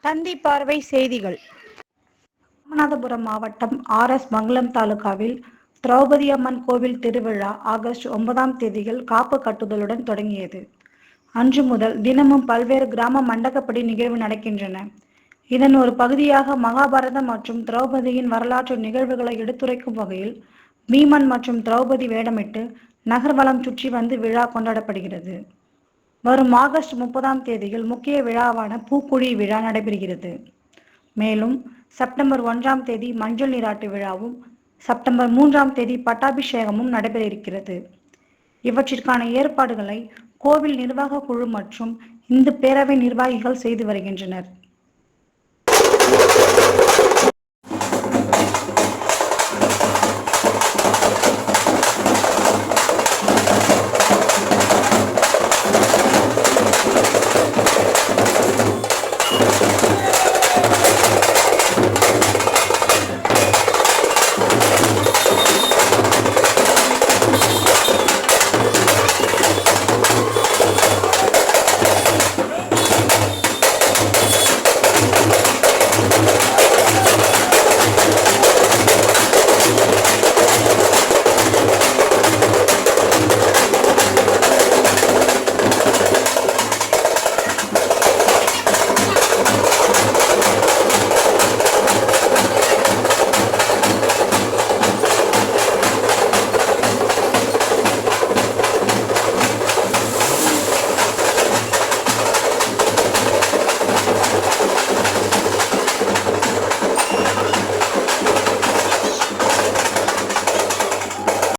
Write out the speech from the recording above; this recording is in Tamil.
தந்தி பார்வை செய்திகள். ராமநாதபுரம் மாவட்டம் ஆர்.எஸ். மங்கலம் தாலுகாவில் திரௌபதி அம்மன் கோவில் திருவிழா ஆகஸ்ட் 9ஆம் தேதியில் காப்பு கட்டுதலுடன் தொடங்கியது. அன்று முதல் தினமும் பல்வேறு கிராம மண்டகப்படி நிகழ்வு நடக்கின்றன. இதன் ஒரு பகுதியாக மகாபாரதம் மற்றும் திரௌபதியின் வரலாற்று நிகழ்வுகளை எடுத்துரைக்கும் வகையில் பீமன் மற்றும் திரௌபதி வேடமிட்டு நகர்வலம் சுற்றி வந்து விழா கொண்டாடப்படுகிறது. வரும் ஆகஸ்ட் 30ஆம் தேதியில் முக்கிய விழாவான பூக்குழி விழா நடைபெறுகிறது. மேலும் செப்டம்பர் 1ஆம் தேதி மஞ்சள் நீராட்டு விழாவும், செப்டம்பர் 3ஆம் தேதி பட்டாபிஷேகமும் நடைபெற இருக்கிறது. இவற்றிற்கான ஏற்பாடுகளை கோவில் நிர்வாக குழு மற்றும் இந்து பேரவை நிர்வாகிகள் செய்து வருகின்றனர்.